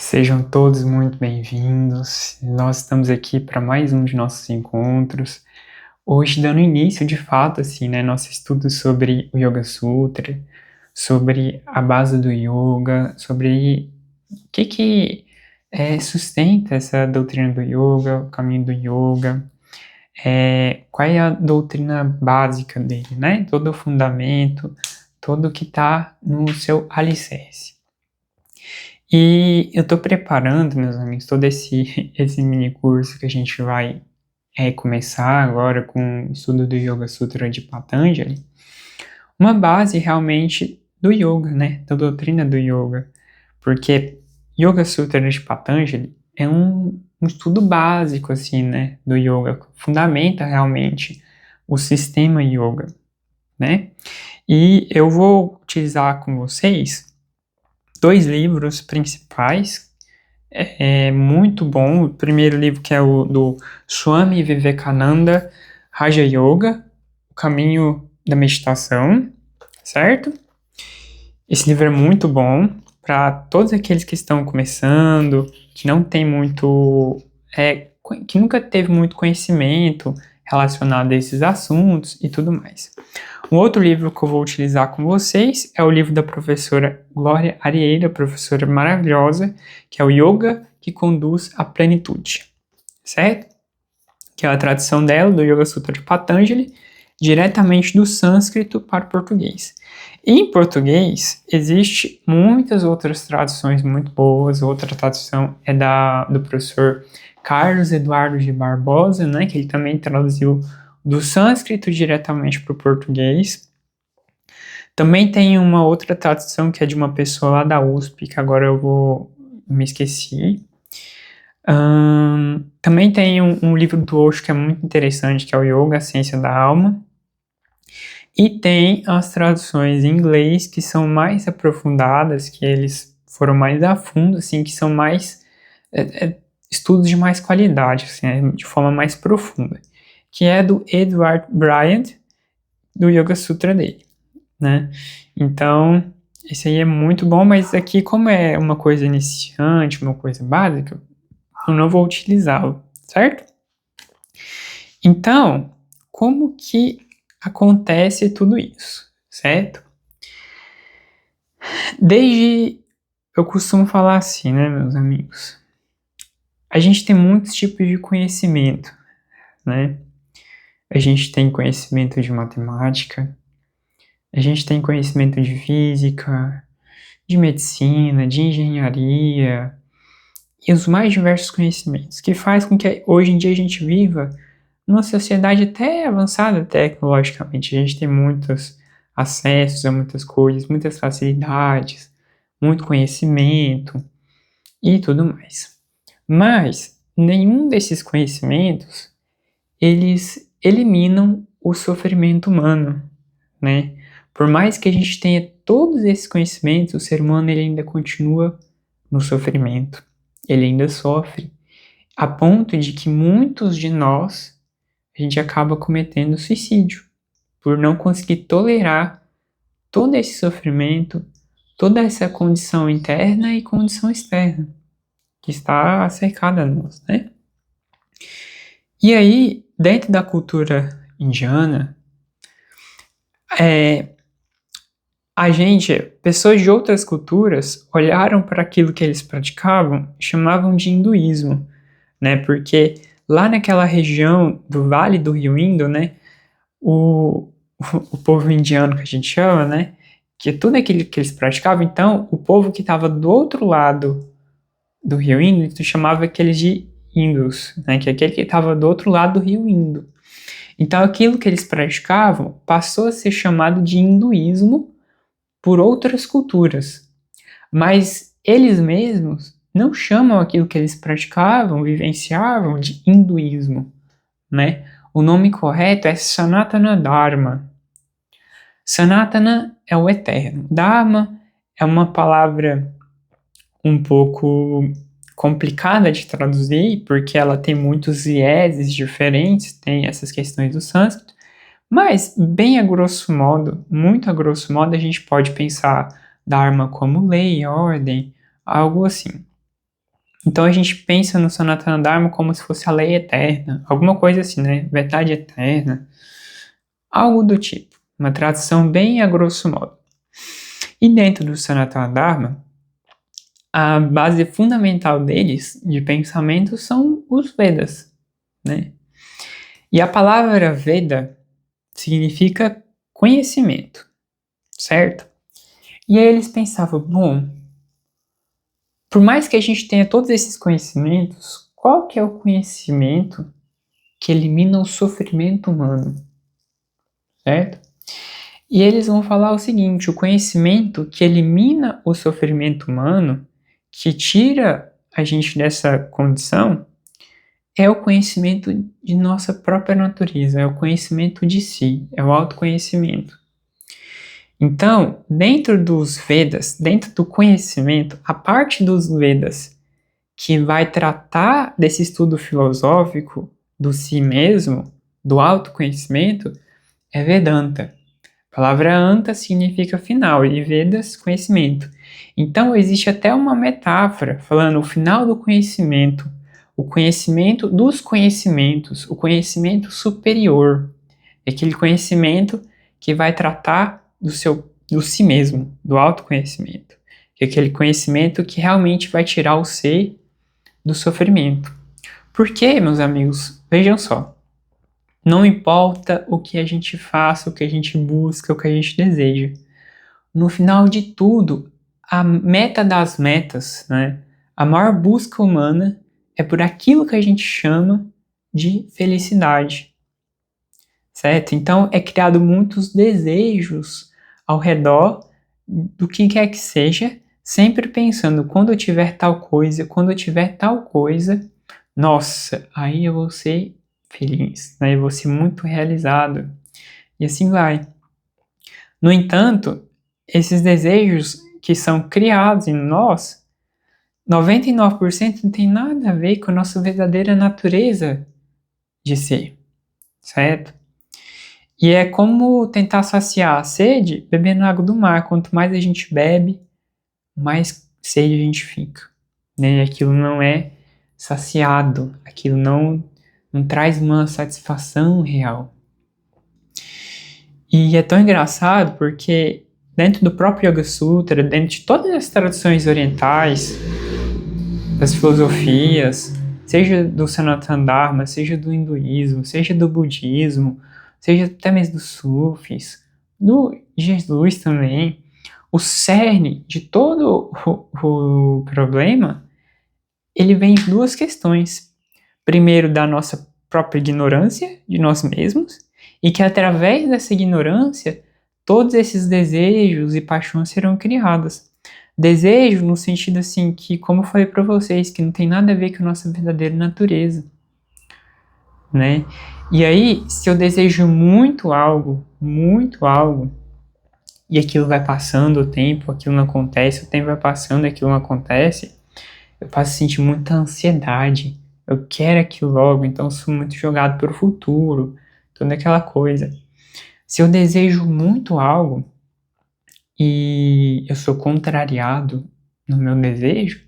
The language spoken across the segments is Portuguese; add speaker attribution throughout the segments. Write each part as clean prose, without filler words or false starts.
Speaker 1: Sejam todos muito bem-vindos. Nós estamos aqui para mais um de nossos encontros. Hoje dando início, de fato, nosso estudo sobre o Yoga Sutra, sobre a base do yoga, sobre o que sustenta essa doutrina do yoga, o caminho do yoga, qual é a doutrina básica dele, né? Todo o fundamento, todo o que está no seu alicerce. E eu estou preparando, meus amigos, todo esse mini curso que a gente vai começar agora com o estudo do Yoga Sutra de Patanjali, uma base realmente do yoga, né, da doutrina do yoga, porque Yoga Sutra de Patanjali é um estudo básico, assim, né, do yoga, fundamenta realmente o sistema yoga, né, e eu vou utilizar com vocês dois livros principais, muito bom. O primeiro livro, que é o do Swami Vivekananda, Raja Yoga, O Caminho da Meditação, certo? Esse livro é muito bom para todos aqueles que estão começando, que não tem muito, que nunca teve muito conhecimento relacionado a esses assuntos e tudo mais. Um outro livro que eu vou utilizar com vocês é o livro da professora Glória Arieira, professora maravilhosa, que é o Yoga que Conduz à Plenitude, certo? Que é a tradução dela, do Yoga Sutra de Patanjali, diretamente do sânscrito para o português. Em português, existe muitas outras traduções muito boas. Outra tradução é do professor Carlos Eduardo de Barbosa, né, que ele também traduziu do sânscrito diretamente para o português. Também tem uma outra tradução que é de uma pessoa lá da USP, que agora me esqueci. Também tem um livro do Osho que é muito interessante, que é o Yoga, a Ciência da Alma. E tem as traduções em inglês, que são mais aprofundadas, que eles foram mais a fundo, assim, que são mais estudos de mais qualidade, assim, de forma mais profunda, que é do Edward Bryant, do Yoga Sutra dele, né? Então, esse aí é muito bom, mas aqui, como é uma coisa iniciante, uma coisa básica, eu não vou utilizá-lo, certo? Então, como que acontece tudo isso, certo? Eu costumo falar assim, né, meus amigos? A gente tem muitos tipos de conhecimento, né? A gente tem conhecimento de matemática, a gente tem conhecimento de física, de medicina, de engenharia e os mais diversos conhecimentos, que faz com que hoje em dia a gente viva numa sociedade até avançada tecnologicamente. A gente tem muitos acessos a muitas coisas, muitas facilidades, muito conhecimento e tudo mais. Mas nenhum desses conhecimentos, eles eliminam o sofrimento humano, né? Por mais que a gente tenha todos esses conhecimentos, o ser humano ele ainda continua no sofrimento. Ele ainda sofre, a ponto de que muitos de nós, a gente acaba cometendo suicídio, por não conseguir tolerar todo esse sofrimento, toda essa condição interna e condição externa, que está cercada a nós, né? E aí, dentro da cultura indiana, pessoas de outras culturas olharam para aquilo que eles praticavam e chamavam de hinduísmo, né? Porque lá naquela região do Vale do Rio Indo, né? O povo indiano que a gente chama, né? Que tudo aquilo que eles praticavam, então, o povo que estava do outro lado do Rio Indo, tu chamava aqueles de hindus, né? Que é aquele que estava do outro lado do Rio Indo. Então, aquilo que eles praticavam passou a ser chamado de hinduísmo por outras culturas. Mas eles mesmos não chamam aquilo que eles praticavam, vivenciavam, de hinduísmo, né? O nome correto é Sanatana Dharma. Sanatana é o eterno. Dharma é uma palavra um pouco complicada de traduzir, porque ela tem muitos vieses diferentes, tem essas questões do sânscrito, mas bem a grosso modo, muito a grosso modo, a gente pode pensar Dharma como lei, ordem, algo assim. Então a gente pensa no Sanatana Dharma como se fosse a lei eterna, alguma coisa assim, né? Verdade eterna, algo do tipo, uma tradução bem a grosso modo. E dentro do Sanatana Dharma, a base fundamental deles, de pensamento, são os Vedas, né? E a palavra Veda significa conhecimento, certo? E aí eles pensavam, bom, por mais que a gente tenha todos esses conhecimentos, qual que é o conhecimento que elimina o sofrimento humano, certo? E eles vão falar o seguinte, o conhecimento que elimina o sofrimento humano, que tira a gente dessa condição, é o conhecimento de nossa própria natureza, é o conhecimento de si, é o autoconhecimento. Então, dentro dos Vedas, dentro do conhecimento, a parte dos Vedas que vai tratar desse estudo filosófico do si mesmo, do autoconhecimento, é Vedanta. A palavra Anta significa final e Vedas, conhecimento. Então, existe até uma metáfora falando o final do conhecimento, o conhecimento dos conhecimentos, o conhecimento superior. É aquele conhecimento que vai tratar do si mesmo, do autoconhecimento. É aquele conhecimento que realmente vai tirar o ser do sofrimento. Porque, meus amigos, vejam só, não importa o que a gente faça, o que a gente busca, o que a gente deseja. No final de tudo, a meta das metas, né? A maior busca humana é por aquilo que a gente chama de felicidade, certo? Então, é criado muitos desejos ao redor do que quer que seja, sempre pensando, quando eu tiver tal coisa, quando eu tiver tal coisa, nossa, aí eu vou ser feliz, né? Eu vou ser muito realizado. E assim vai. No entanto, esses desejos que são criados em nós, 99% não tem nada a ver com a nossa verdadeira natureza de ser, certo? E é como tentar saciar a sede bebendo água do mar. Quanto mais a gente bebe, mais sede a gente fica, né? Aquilo não é saciado, aquilo não traz uma satisfação real. E é tão engraçado porque dentro do próprio Yoga Sutra, dentro de todas as tradições orientais, das filosofias, seja do Sanatana Dharma, seja do hinduísmo, seja do budismo, seja até mesmo dos sufis, do Jesus também, o cerne de todo o problema, ele vem em duas questões. Primeiro, da nossa própria ignorância de nós mesmos, e que através dessa ignorância, todos esses desejos e paixões serão criados. Desejo no sentido assim que, como eu falei para vocês, que não tem nada a ver com a nossa verdadeira natureza, né? E aí, se eu desejo muito algo, e aquilo vai passando o tempo, aquilo não acontece, o tempo vai passando, aquilo não acontece, eu passo a sentir muita ansiedade. Eu quero aquilo logo, então eu sou muito jogado para o futuro, toda aquela coisa. Se eu desejo muito algo e eu sou contrariado no meu desejo,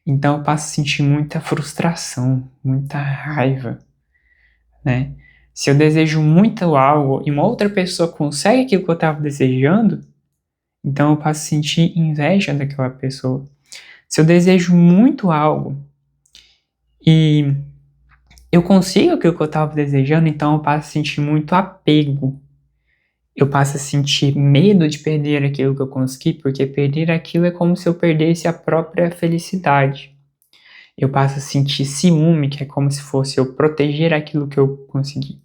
Speaker 1: então eu passo a sentir muita frustração, muita raiva, né? Se eu desejo muito algo e uma outra pessoa consegue aquilo que eu estava desejando, então eu passo a sentir inveja daquela pessoa. Se eu desejo muito algo e eu consigo aquilo que eu estava desejando, então eu passo a sentir muito apego. Eu passo a sentir medo de perder aquilo que eu consegui, porque perder aquilo é como se eu perdesse a própria felicidade. Eu passo a sentir ciúme, que é como se fosse eu proteger aquilo que eu consegui,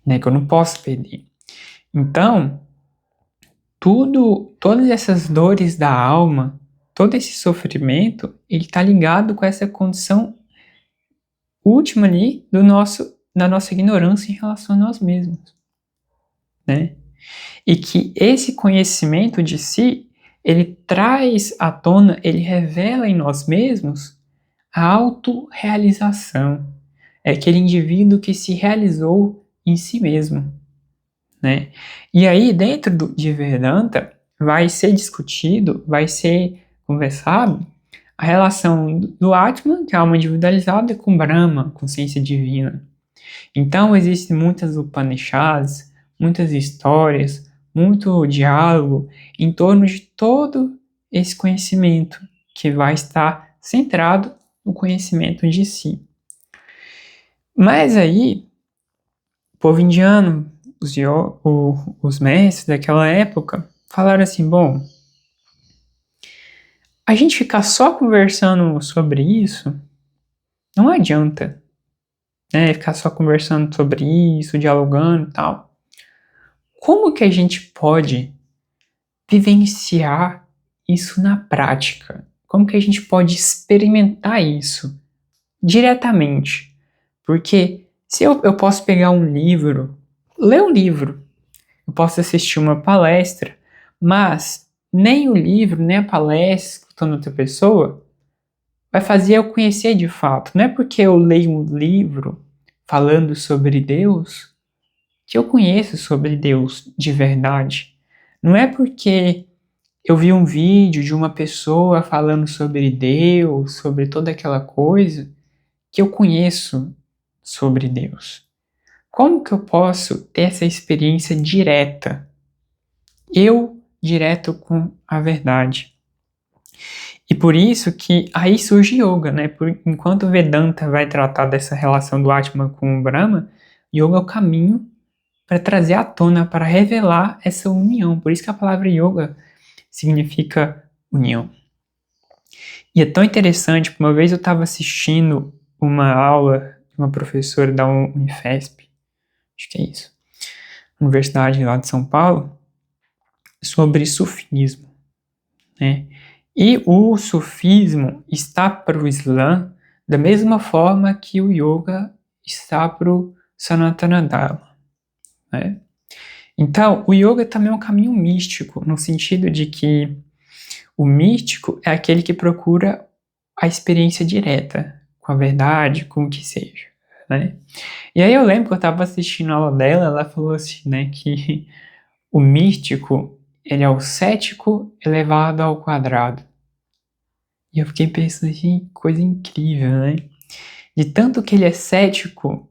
Speaker 1: né, que eu não posso perder. Então, todas essas dores da alma, todo esse sofrimento, ele está ligado com essa condição última ali da nossa ignorância em relação a nós mesmos, né? E que esse conhecimento de si, ele traz à tona, ele revela em nós mesmos a autorrealização. É aquele indivíduo que se realizou em si mesmo, né? E aí, dentro de Vedanta, vai ser discutido, vai ser conversado a relação do Atman, que é a alma individualizada, com Brahma, consciência divina. Então, existem muitas Upanishads, muitas histórias, muito diálogo em torno de todo esse conhecimento, que vai estar centrado no conhecimento de si. Mas aí, o povo indiano, os mestres daquela época, falaram assim, bom, a gente ficar só conversando sobre isso não adianta, né? Ficar só conversando sobre isso, dialogando e tal. Como que a gente pode vivenciar isso na prática? Como que a gente pode experimentar isso diretamente? Porque se eu posso pegar um livro, ler um livro, eu posso assistir uma palestra, mas nem o livro, nem a palestra, escutando outra pessoa, vai fazer eu conhecer de fato. Não é porque eu leio um livro falando sobre Deus que eu conheço sobre Deus de verdade. Não é porque eu vi um vídeo de uma pessoa falando sobre Deus, sobre toda aquela coisa, que eu conheço sobre Deus. Como que eu posso ter essa experiência direta? Eu direto com a verdade. E por isso que aí surge yoga, né? Enquanto o Vedanta vai tratar dessa relação do Atman com o Brahma, yoga é o caminho para trazer à tona, para revelar essa união. Por isso que a palavra yoga significa união. E é tão interessante, que uma vez eu estava assistindo uma aula de uma professora da Unifesp, acho que é isso, Universidade lá de São Paulo, sobre sufismo, né? E o sufismo está para o Islã da mesma forma que o yoga está para o Sanatana Dharma, né? Então, o yoga também é um caminho místico, no sentido de que o místico é aquele que procura a experiência direta, com a verdade, com o que seja, né? E aí eu lembro que eu estava assistindo a aula dela, ela falou assim, né, que o místico, ele é o cético elevado ao quadrado. E eu fiquei pensando assim, coisa incrível, né? De tanto que ele é cético,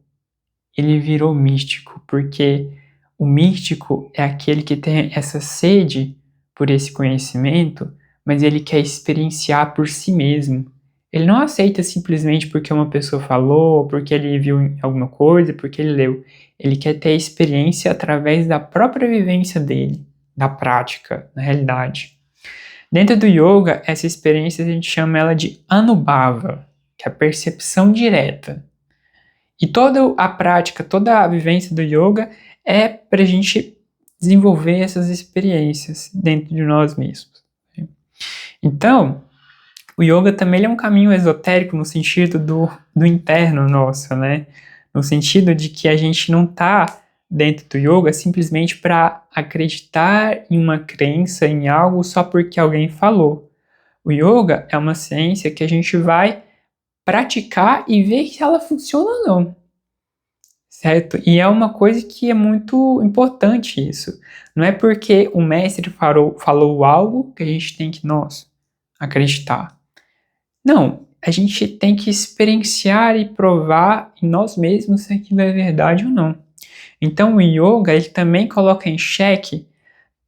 Speaker 1: ele virou místico, porque o místico é aquele que tem essa sede por esse conhecimento, mas ele quer experienciar por si mesmo. Ele não aceita simplesmente porque uma pessoa falou, porque ele viu alguma coisa, porque ele leu. Ele quer ter a experiência através da própria vivência dele, da prática, na realidade. Dentro do yoga, essa experiência a gente chama ela de anubhava, que é a percepção direta. E toda a prática, toda a vivência do yoga é para a gente desenvolver essas experiências dentro de nós mesmos. Então, o yoga também é um caminho esotérico no sentido do interno nosso, né? No sentido de que a gente não está dentro do yoga simplesmente para acreditar em uma crença, em algo só porque alguém falou. O yoga é uma ciência que a gente vai praticar e ver se ela funciona ou não. Certo? E é uma coisa que é muito importante isso. Não é porque o mestre falou algo que a gente tem que, nossa, acreditar. Não, a gente tem que experienciar e provar em nós mesmos se aquilo é verdade ou não. Então o yoga, ele também coloca em xeque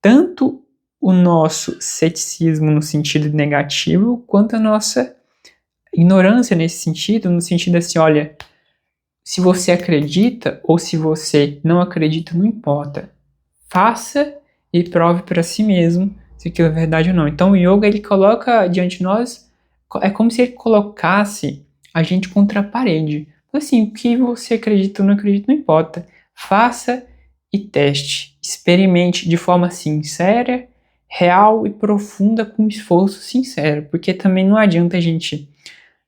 Speaker 1: tanto o nosso ceticismo no sentido negativo, quanto a nossa ignorância nesse sentido, no sentido assim, olha, se você acredita ou se você não acredita, não importa. Faça e prove para si mesmo se aquilo é verdade ou não. Então o yoga, ele coloca diante de nós, é como se ele colocasse a gente contra a parede. Assim, o que você acredita ou não acredita, não importa. Faça e teste. Experimente de forma sincera, real e profunda, com esforço sincero. Porque também não adianta a gente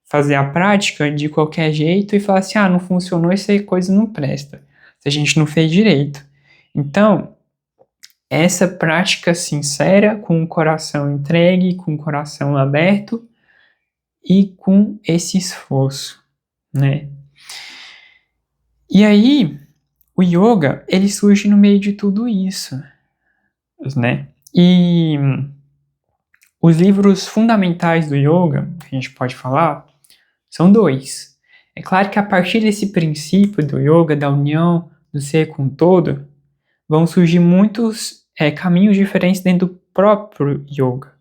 Speaker 1: fazer a prática de qualquer jeito e falar assim, não funcionou, essa coisa não presta, se a gente não fez direito. Então, essa prática sincera, com o coração entregue, com o coração aberto e com esse esforço, né? E aí, o yoga, ele surge no meio de tudo isso, né? E os livros fundamentais do yoga, que a gente pode falar, são dois. É claro que a partir desse princípio do yoga, da união do ser com o todo, vão surgir muitos caminhos diferentes dentro do próprio yoga,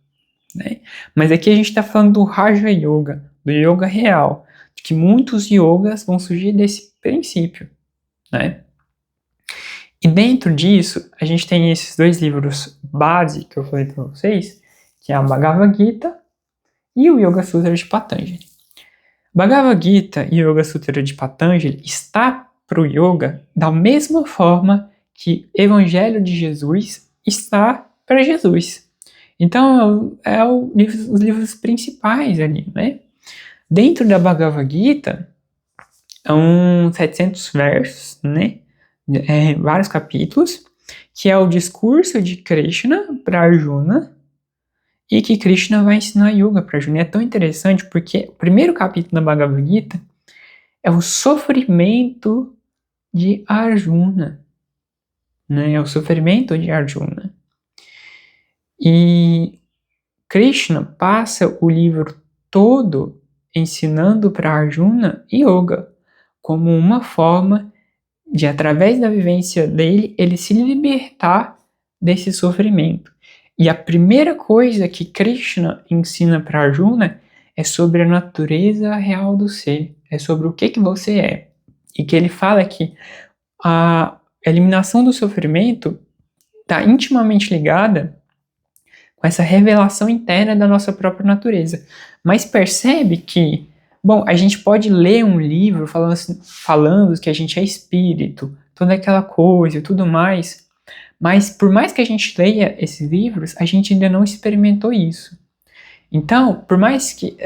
Speaker 1: né? Mas aqui a gente está falando do Raja Yoga, do yoga real, de que muitos yogas vão surgir desse princípio, né? E dentro disso, a gente tem esses dois livros base que eu falei para vocês, que é a Bhagavad Gita e o Yoga Sutra de Patanjali. Bhagavad Gita e o Yoga Sutra de Patanjali está para o yoga da mesma forma que o Evangelho de Jesus está para Jesus. Então, os livros principais ali, né? Dentro da Bhagavad Gita, são 700 versos, né? Vários capítulos, que é o discurso de Krishna para Arjuna, e que Krishna vai ensinar yoga para Arjuna. É tão interessante porque o primeiro capítulo da Bhagavad Gita é o sofrimento de Arjuna, né? É o sofrimento de Arjuna. E Krishna passa o livro todo ensinando para Arjuna yoga como uma forma de, através da vivência dele, ele se libertar desse sofrimento. E a primeira coisa que Krishna ensina para Arjuna é sobre a natureza real do ser, é sobre o que você é. E que ele fala que a eliminação do sofrimento está intimamente ligada com essa revelação interna da nossa própria natureza. Mas percebe que, bom, a gente pode ler um livro falando que a gente é espírito, toda aquela coisa e tudo mais, mas por mais que a gente leia esses livros, a gente ainda não experimentou isso. Então, por mais que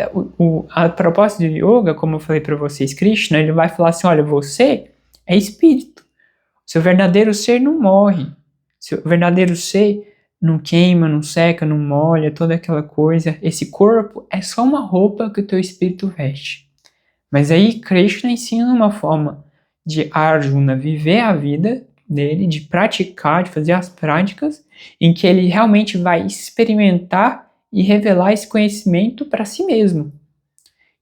Speaker 1: a proposta do yoga, como eu falei para vocês, Krishna, ele vai falar assim, olha, você é espírito. Seu verdadeiro ser não morre. Seu verdadeiro ser não queima, não seca, não molha, toda aquela coisa. Esse corpo é só uma roupa que o teu espírito veste. Mas aí Krishna ensina uma forma de Arjuna viver a vida dele, de praticar, de fazer as práticas, em que ele realmente vai experimentar e revelar esse conhecimento para si mesmo.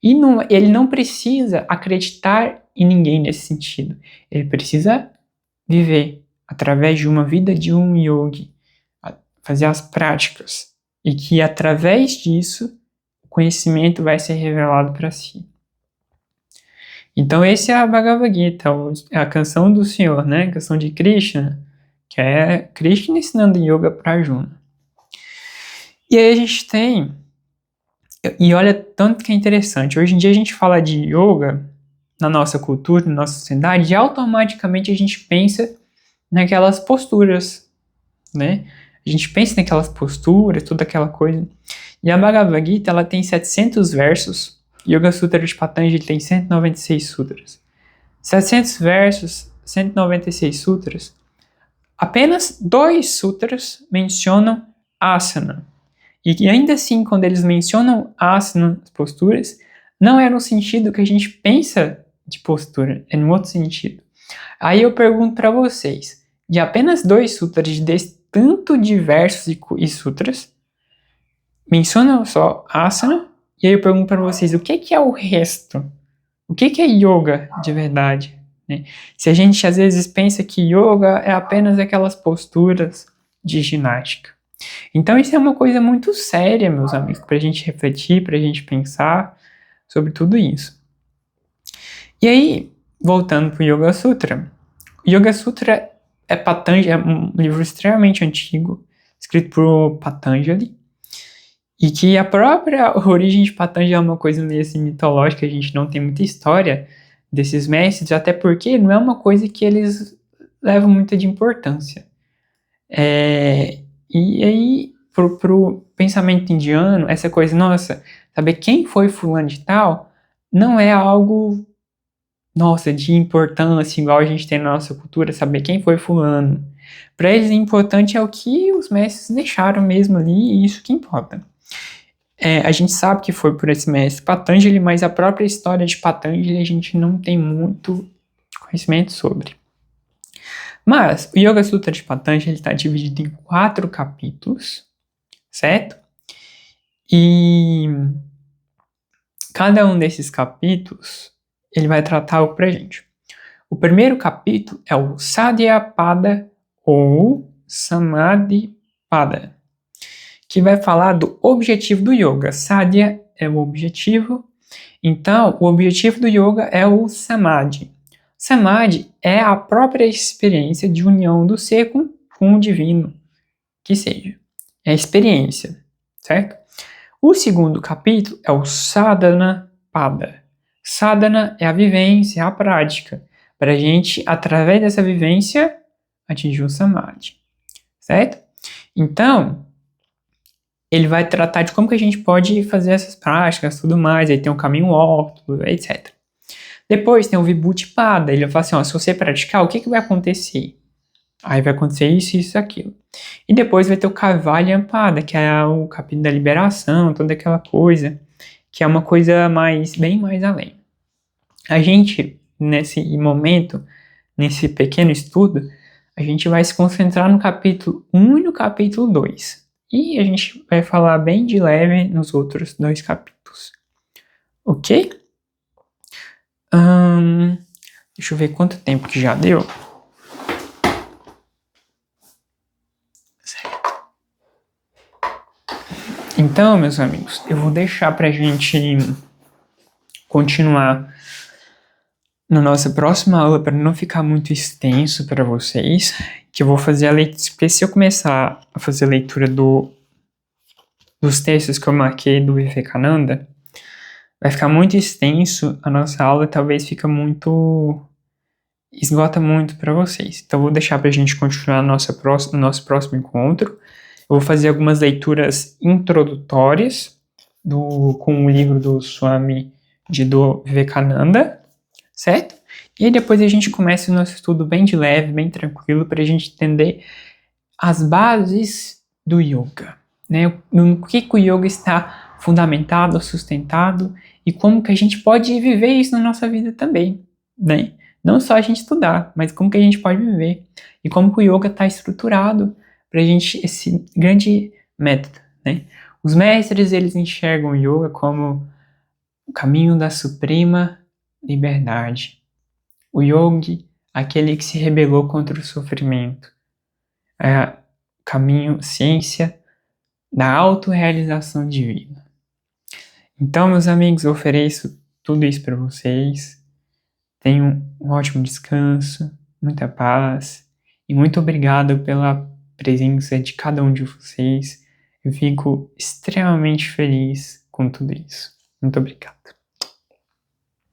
Speaker 1: E ele não precisa acreditar em ninguém nesse sentido. Ele precisa viver através de uma vida de um yogi, fazer as práticas, e que através disso o conhecimento vai ser revelado para si. Então esse é a Bhagavad Gita, a canção do Senhor, né? A canção de Krishna, que é Krishna ensinando yoga para Arjuna. E aí a gente tem, e olha tanto que é interessante, hoje em dia a gente fala de yoga na nossa cultura, na nossa sociedade, e automaticamente a gente pensa naquelas posturas, né? A gente pensa naquelas posturas, toda aquela coisa. E a Bhagavad Gita, ela tem 700 versos, Yoga Sutra de Patanjali tem 196 sutras. 700 versos, 196 sutras. Apenas 2 sutras mencionam asana. E ainda assim, quando eles mencionam asana, as posturas, não é no sentido que a gente pensa de postura, é no outro sentido. Aí eu pergunto para vocês, de apenas 2 sutras desse tanto de versos e sutras, mencionam só asana, e aí eu pergunto para vocês, o que é o resto? O que é yoga de verdade? Né? Se a gente às vezes pensa que yoga é apenas aquelas posturas de ginástica. Então isso é uma coisa muito séria, meus amigos, para a gente refletir, para a gente pensar sobre tudo isso. E aí, voltando para o Yoga Sutra. O Yoga Sutra é um livro extremamente antigo, escrito por Patanjali, e que a própria origem de Patanjali é uma coisa meio assim mitológica, a gente não tem muita história desses mestres, até porque não é uma coisa que eles levam muita de importância. E aí, pro pensamento indiano, essa coisa, nossa, saber quem foi fulano de tal, não é algo, nossa, de importância, igual a gente tem na nossa cultura, saber quem foi fulano. Para eles, o importante é o que os mestres deixaram mesmo ali, e isso que importa. A gente sabe que foi por esse mestre Patanjali, mas a própria história de Patanjali a gente não tem muito conhecimento sobre. Mas o Yoga Sutra de Patanjali está dividido em 4 capítulos, certo? E cada um desses capítulos, ele vai tratar algo pra gente. O primeiro capítulo é o Sadhyapada ou Samadhipada, que vai falar do objetivo do yoga. Sadhya é o objetivo, então o objetivo do yoga é o Samadhi. Samadhi é a própria experiência de união do ser com o divino, que seja. É a experiência, certo? O segundo capítulo é o Sadhanapada. Sadhana é a vivência, é a prática, para a gente, através dessa vivência, atingir o Samadhi, certo? Então, ele vai tratar de como que a gente pode fazer essas práticas, tudo mais, aí tem um caminho óptimo, etc. Depois tem o Vibhuti-pada, ele vai falar assim, ó, se você praticar, o que vai acontecer? Aí vai acontecer isso, isso, aquilo. E depois vai ter o Kaivalya-pada, que é o capítulo da liberação, toda aquela coisa, que é uma coisa bem mais além. A gente, nesse momento, nesse pequeno estudo, a gente vai se concentrar no capítulo 1 e no capítulo 2. E a gente vai falar bem de leve nos outros 2 capítulos. Ok? Deixa eu ver quanto tempo que já deu. Certo. Então, meus amigos, eu vou deixar pra gente continuar na nossa próxima aula, para não ficar muito extenso para vocês, que eu vou fazer a leitura, porque se eu começar a fazer a leitura dos textos que eu marquei do Vivekananda, vai ficar muito extenso a nossa aula e talvez esgota muito para vocês. Então eu vou deixar para a gente continuar no nosso próximo encontro. Eu vou fazer algumas leituras introdutórias com o livro do Swami do Vivekananda, certo? E aí depois a gente começa o nosso estudo bem de leve, bem tranquilo, para a gente entender as bases do yoga, né? No que o yoga está fundamentado, sustentado, e como que a gente pode viver isso na nossa vida também, né? Não só a gente estudar, mas como que a gente pode viver, e como que o yoga está estruturado para a gente, esse grande método, né? Os mestres, eles enxergam o yoga como o caminho da suprema liberdade. O yogi, aquele que se rebelou contra o sofrimento. É caminho, ciência da autorrealização divina. Então, meus amigos, eu ofereço tudo isso para vocês. Tenham um ótimo descanso, muita paz e muito obrigado pela presença de cada um de vocês. Eu fico extremamente feliz com tudo isso. Muito obrigado.